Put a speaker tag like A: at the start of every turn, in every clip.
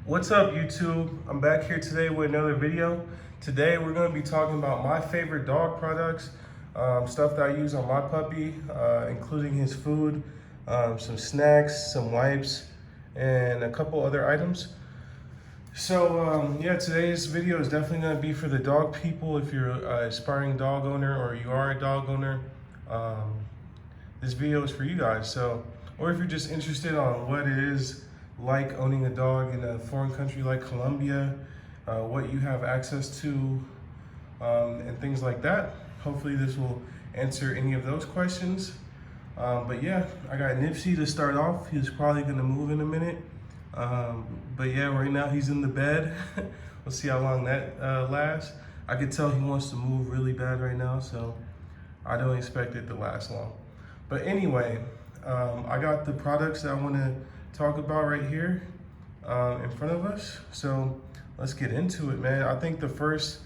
A: What's up, YouTube? I'm back here today with another video. Today we're going to be talking about my favorite dog products, stuff that I use on my puppy, including his food, some snacks, some wipes, and a couple other items. So yeah, today's video is definitely going to be for the dog people. If you're an aspiring dog owner or you are a dog owner, this video is for you guys. So, or if you're just interested on what it is like owning a dog in a foreign country like Colombia, what you have access to, and things like that. Hopefully this will answer any of those questions. But yeah, I got Nipsey to start off. He's probably gonna move in a minute. But yeah, right now he's in the bed. We'll see how long that lasts. I could tell he wants to move really bad right now, so I don't expect it to last long. But anyway, I got the products that I want to talk about right here in front of us. So let's get into it, man. I think the first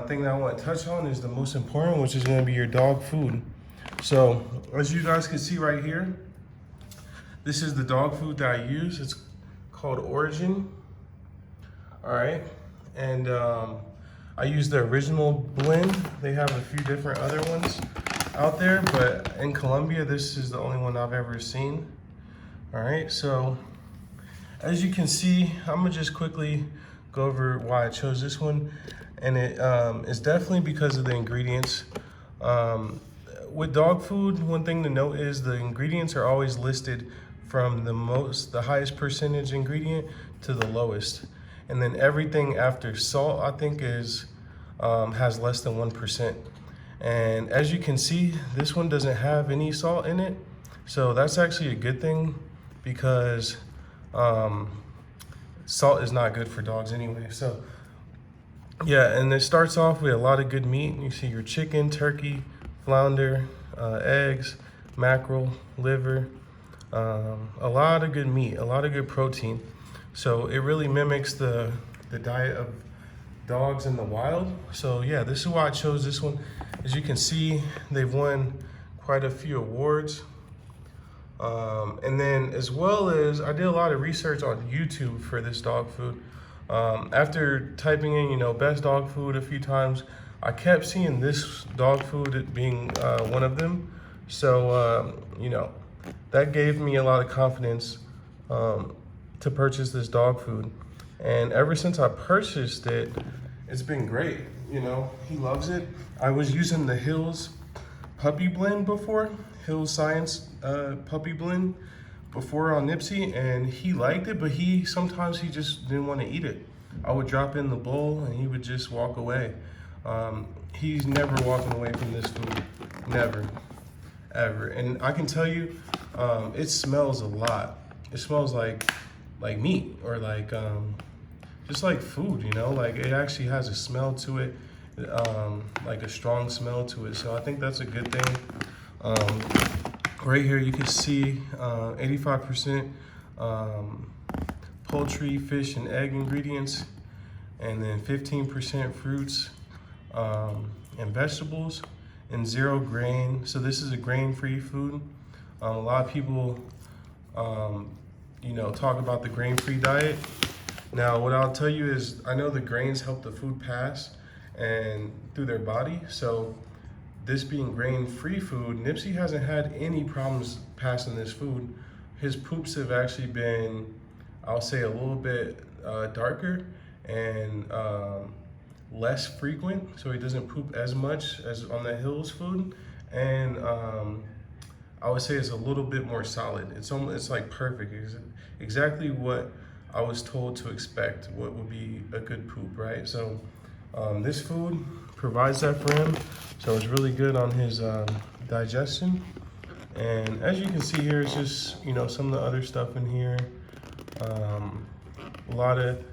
A: thing that I want to touch on is the most important, which is going to be your dog food. So as you guys can see right here, this is the dog food that I use. It's called Origin. All right. And I use the original blend. They have a few different other ones out there, but in Colombia, this is the only one I've ever seen. All right, so as you can see, I'm gonna just quickly go over why I chose this one. And it is definitely because of the ingredients. With dog food, one thing to note is the ingredients are always listed from the highest percentage ingredient to the lowest. And then everything after salt, I think has less than 1%. And as you can see, this one doesn't have any salt in it. So that's actually a good thing, because salt is not good for dogs anyway. So yeah, and it starts off with a lot of good meat. You see your chicken, turkey, flounder, eggs, mackerel, liver, a lot of good meat, a lot of good protein. So it really mimics the diet of dogs in the wild. So yeah, this is why I chose this one. As you can see, they've won quite a few awards. And then as well as I did a lot of research on YouTube for this dog food. After typing in, best dog food a few times, I kept seeing this dog food being one of them. So, that gave me a lot of confidence to purchase this dog food. And ever since I purchased it, it's been great. He loves it. I was using the Hills puppy blend before, Hills Science puppy blend before on Nipsey, and he liked it, but sometimes he just didn't want to eat it. I would drop in the bowl and he would just walk away. He's never walking away from this food, never, ever. And I can tell you, it smells a lot. It smells like meat, or just like food, like it actually has a smell to it, like a strong smell to it. So I think that's a good thing. Right here you can see 85% poultry, fish, and egg ingredients, and then 15% fruits and vegetables, and 0 grain. So this is a grain-free food. A lot of people talk about the grain-free diet. Now, what I'll tell you is, I know the grains help the food pass and through their body. So this being grain-free food, Nipsey hasn't had any problems passing this food. His poops have actually been, I'll say, a little bit darker and less frequent. So he doesn't poop as much as on the Hills food. And I would say it's a little bit more solid. It's like perfect. It's exactly what I was told to expect, what would be a good poop, right? So this food provides that for him. So it's really good on his digestion. And as you can see here, it's just, some of the other stuff in here. A lot of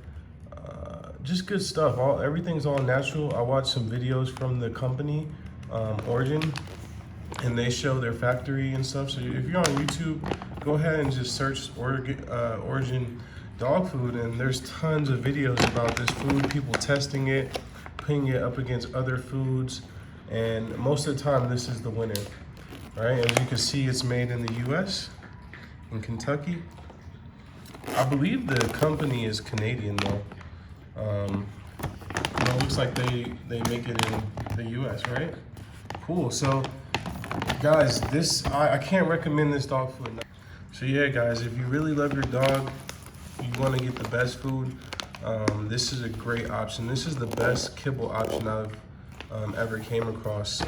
A: just good stuff. Everything's all natural. I watched some videos from the company, Origin, and they show their factory and stuff. So if you're on YouTube, go ahead and just search Origin dog food, and there's tons of videos about this food, people testing it, putting it up against other foods, and most of the time this is the winner. All right, as you can see, it's made in the US, in Kentucky. I believe the company is Canadian though. It looks like they make it in the US, right? Cool. So guys, this I can't recommend this dog food enough. So yeah, guys, if you really love your dog, you want to get the best food, this is a great option. This is the best kibble option I've ever came across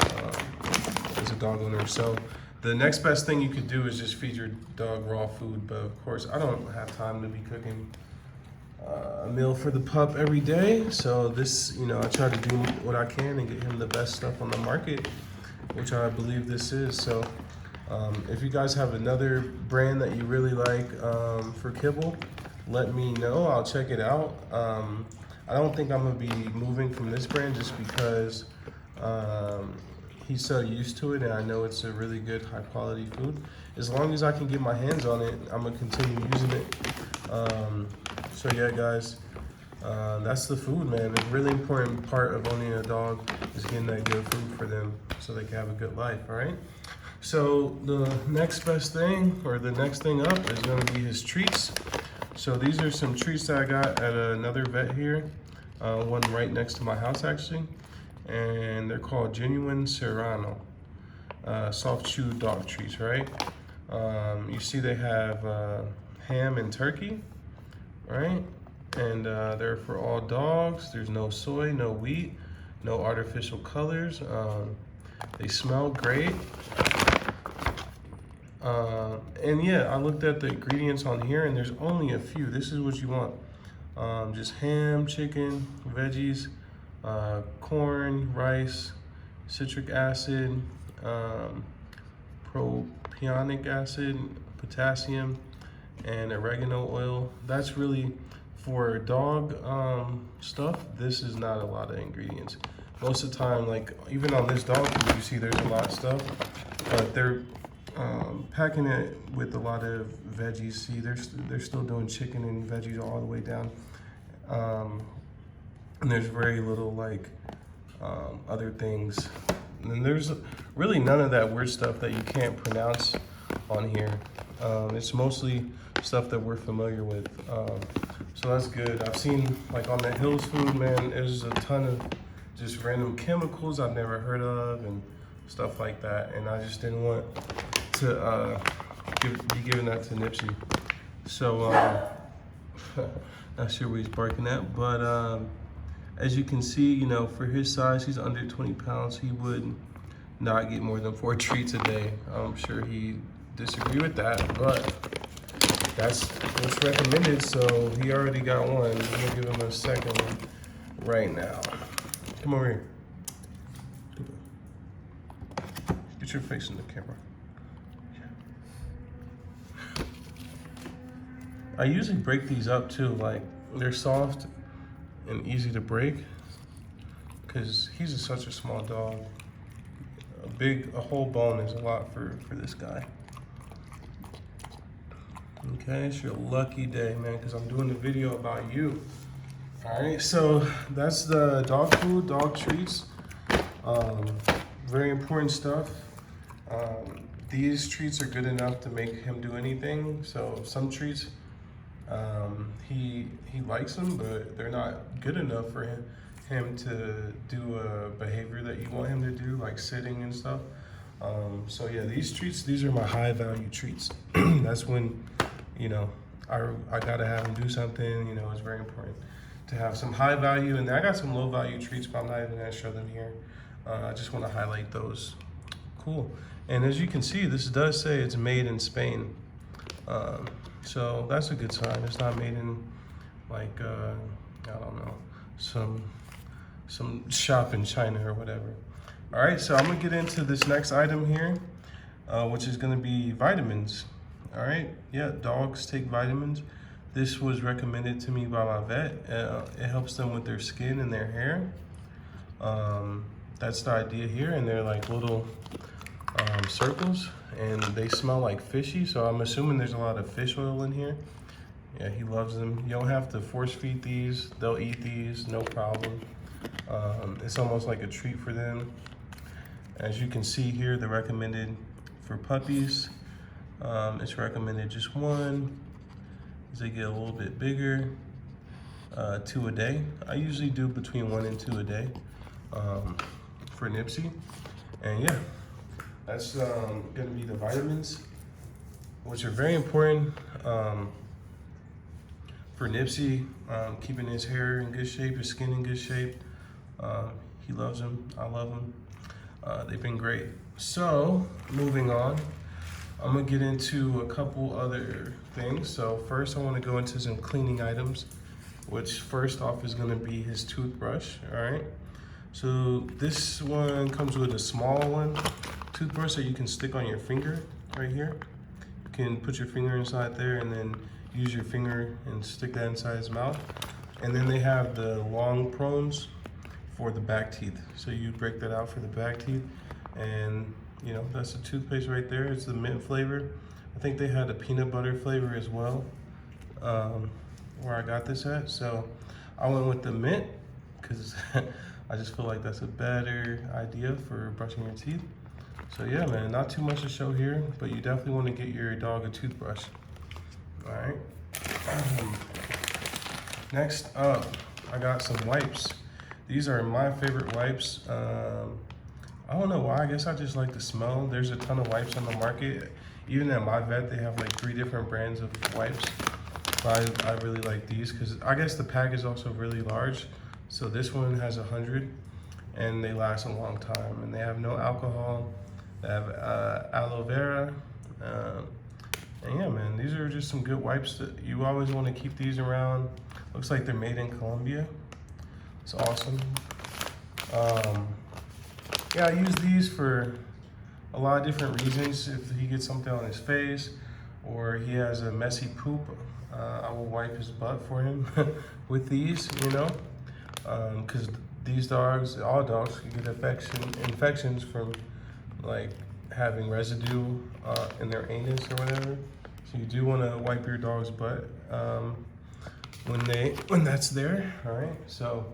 A: as a dog owner. So the next best thing you could do is just feed your dog raw food. But of course, I don't have time to be cooking a meal for the pup every day. So this, I try to do what I can and get him the best stuff on the market, which I believe this is. So if you guys have another brand that you really like for kibble, let me know. I'll check it out. I don't think I'm gonna be moving from this brand just because he's so used to it and I know it's a really good high quality food. As long as I can get my hands on it, I'm gonna continue using it. So yeah, guys, that's the food, man. A really important part of owning a dog is getting that good food for them so they can have a good life, all right? So the next best thing, or the next thing up, is gonna be his treats. So these are some treats that I got at another vet here, one right next to my house actually, and they're called Genuine Serrano, soft chew dog treats, right? You see they have ham and turkey, right? And they're for all dogs. There's no soy, no wheat, no artificial colors. They smell great. And yeah, I looked at the ingredients on here and there's only a few. This is what you want. Just ham, chicken, veggies, corn, rice, citric acid, propionic acid, potassium, and oregano oil. That's really for dog stuff. This is not a lot of ingredients. Most of the time, like even on this dog food, you see there's a lot of stuff, but they're packing it with a lot of veggies. See, they're still doing chicken and veggies all the way down, and there's very little like other things. And there's really none of that weird stuff that you can't pronounce on here. It's mostly stuff that we're familiar with, so that's good. I've seen like on the Hills food, man, there's a ton of just random chemicals I've never heard of and stuff like that, and I just didn't want to be giving that to Nipsey. So not sure where he's barking at, but as you can see, for his size, he's under 20 pounds. He would not get more than 4 treats a day. I'm sure he disagree with that, but that's what's recommended. So he already got one. I'm gonna give him a second one right now. Come over here. Get your face in the camera. I usually break these up too, like they're soft and easy to break because he's such a small dog. A whole bone is a lot for this guy. Okay, it's your lucky day, man, because I'm doing the video about you. All right, so that's the dog food, dog treats. Very important stuff. These treats are good enough to make him do anything. So some treats, he likes them, but they're not good enough for him to do a behavior that you want him to do, like sitting and stuff. So yeah, these are my high value treats. That's when, I gotta have him do something. It's very important to have some high value, and I got some low value treats, but I'm not even gonna show them here. I just want to highlight those. Cool. And as you can see, this does say it's made in Spain, so that's a good sign. It's not made in like I don't know, some shop in China or whatever. All right, so I'm gonna get into this next item here, which is gonna be vitamins. All right, yeah, dogs take vitamins. This was recommended to me by my vet. It helps them with their skin and their hair. That's the idea here, and they're like little circles, and they smell like fishy, so I'm assuming there's a lot of fish oil in here. Yeah, he loves them. You don't have to force feed these. They'll eat these, no problem. It's almost like a treat for them. As you can see here, they're recommended for puppies. It's recommended just 1, as they get a little bit bigger. 2 a day. I usually do between 1 and 2 a day for Nipsey. And yeah, that's gonna be the vitamins, which are very important for Nipsey, keeping his hair in good shape, his skin in good shape. He loves them, I love them. They've been great. So moving on, I'm gonna get into a couple other things. So first I wanna go into some cleaning items, which first off is gonna be his toothbrush, all right? So this one comes with a small one, toothbrush that you can stick on your finger right here. You can put your finger inside there and then use your finger and stick that inside his mouth. And then they have the long prongs for the back teeth. So you break that out for the back teeth, and you know, that's the toothpaste right there. It's the mint flavor. I think they had a peanut butter flavor as well, where I got this at. So I went with the mint because I just feel like that's a better idea for brushing your teeth. So yeah, man, not too much to show here, but you definitely want to get your dog a toothbrush. All right. Next up, I got some wipes. These are my favorite wipes. I don't know why, I guess I just like the smell. There's a ton of wipes on the market. Even at my vet, they have like 3 different brands of wipes. But I really like these because I guess the pack is also really large. So this one has 100 and they last a long time, and they have no alcohol. They have aloe vera. And yeah, man, these are just some good wipes that you always want to keep these around. Looks like they're made in Colombia. It's awesome. Yeah, I use these for a lot of different reasons. If he gets something on his face or he has a messy poop, I will wipe his butt for him with these, you know, because these dogs, all dogs, can get infections from like having residue in their anus or whatever. So you do want to wipe your dog's butt when that's there. All right, so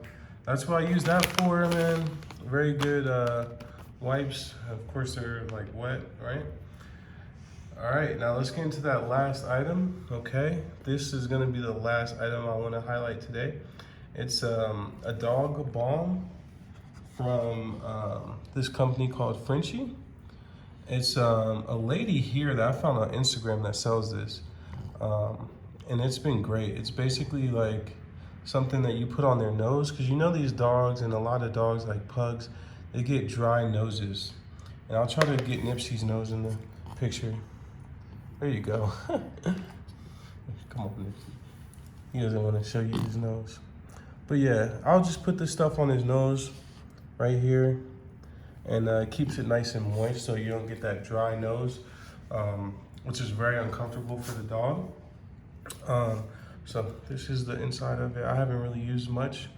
A: that's what I use that for, man. Very good wipes. Of course, they're like wet, right? All right, now let's get into that last item, okay? This is gonna be the last item I wanna highlight today. It's a dog balm from this company called Frenchie. It's a lady here that I found on Instagram that sells this. And it's been great. It's basically like something that you put on their nose, because you know these dogs, and a lot of dogs like pugs, they get dry noses. And I'll try to get Nipsey's nose in the picture. There you go. Come on, Nipsey. He doesn't want to show you his nose. But yeah, I'll just put this stuff on his nose right here, and keeps it nice and moist so you don't get that dry nose, which is very uncomfortable for the dog. So this is the inside of it. I haven't really used much,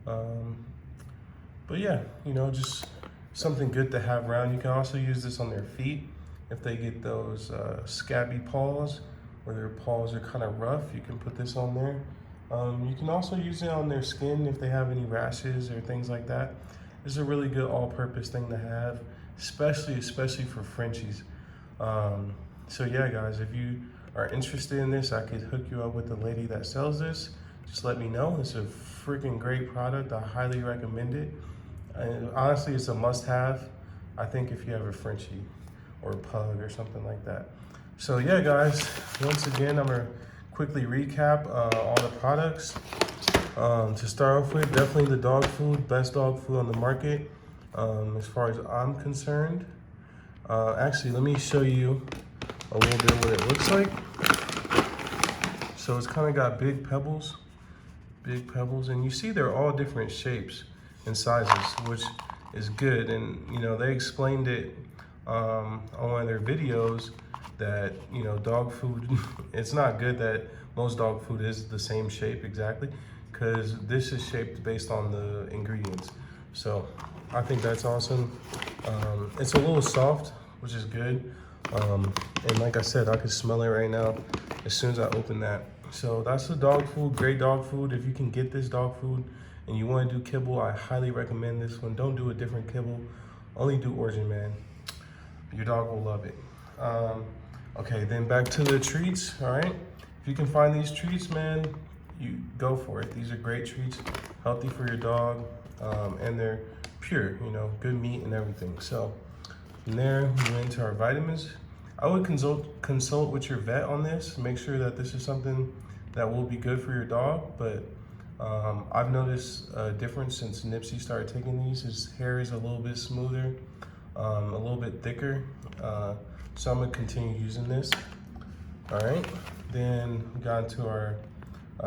A: but yeah, you know, just something good to have around. You can also use this on their feet if they get those scabby paws, where their paws are kind of rough. You can put this on there. You can also use it on their skin if they have any rashes or things like that. It's a really good all-purpose thing to have, especially for Frenchies. So yeah, guys, if you are interested in this, I could hook you up with the lady that sells this. Just let me know. It's a freaking great product. I highly recommend it. And honestly, it's a must-have, I think, if you have a Frenchie or a pug or something like that. So yeah, guys, once again, I'm gonna quickly recap all the products. To start off with, definitely the dog food, best dog food on the market, as far as I'm concerned. Actually, let me show you a little bit of what it looks like. So it's kind of got big pebbles, and you see they're all different shapes and sizes, which is good. And you know, they explained it on one of their videos that, you know, dog food, it's not good that most dog food is the same shape exactly, because this is shaped based on the ingredients. So I think that's awesome. It's a little soft, which is good. And like I said, I can smell it right now as soon as I open that. So that's the dog food, great dog food. If you can get this dog food and you want to do kibble, I highly recommend this one. Don't do a different kibble, only do Origin, man. Your dog will love it. Okay, then back to the treats, all right? If if you can find these treats, man, you go for it. These are great treats, healthy for your dog, and they're pure, you know, good meat and everything. So from there, we went into our vitamins. I would consult with your vet on this. Make sure that this is something that will be good for your dog. But I've noticed a difference since Nipsey started taking these. His hair is a little bit smoother, a little bit thicker. So I'm gonna continue using this. All right, then we got into our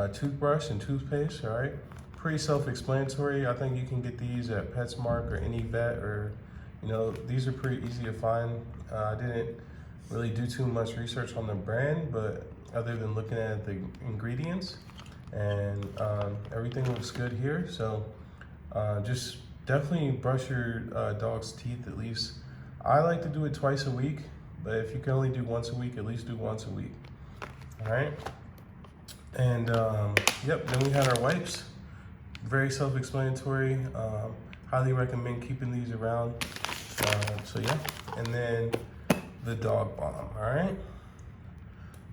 A: toothbrush and toothpaste. All right, pretty self-explanatory. I think you can get these at PetSmart or any vet, or you know, these are pretty easy to find. I didn't really do too much research on the brand, but other than looking at the ingredients, and everything looks good here. So just definitely brush your dog's teeth at least. I like to do it twice a week, but if you can only do once a week, at least do once a week. All right. And yep, then we had our wipes. Very self-explanatory. Highly recommend keeping these around. So yeah, and then the dog balm. All right.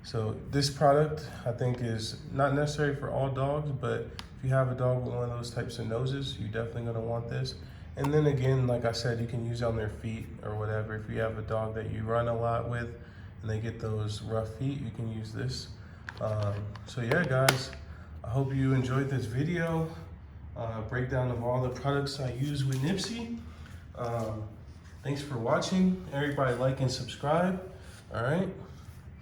A: So this product I think is not necessary for all dogs, but if you have a dog with one of those types of noses, you're definitely gonna want this. And then again, like I said, you can use it on their feet or whatever. If you have a dog that you run a lot with and they get those rough feet, you can use this. So yeah, guys, I hope you enjoyed this video. Breakdown of all the products I use with Nipsey. Thanks for watching. Everybody like and subscribe. All right.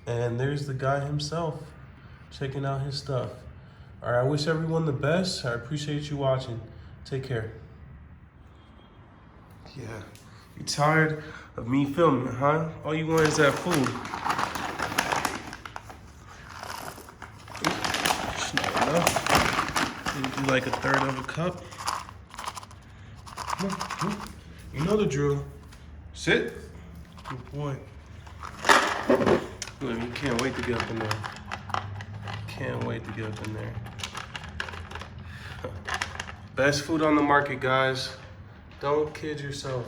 A: And there's the guy himself checking out his stuff. All right, I wish everyone the best. I appreciate you watching. Take care. Yeah, you tired of me filming, huh? All you want is that food. It's not enough. Maybe do like a third of a cup. Come on, come on. You know the drill. Sit. Good boy. Look, you can't wait to get up in there. Can't wait to get up in there. Best food on the market, guys. Don't kid yourself.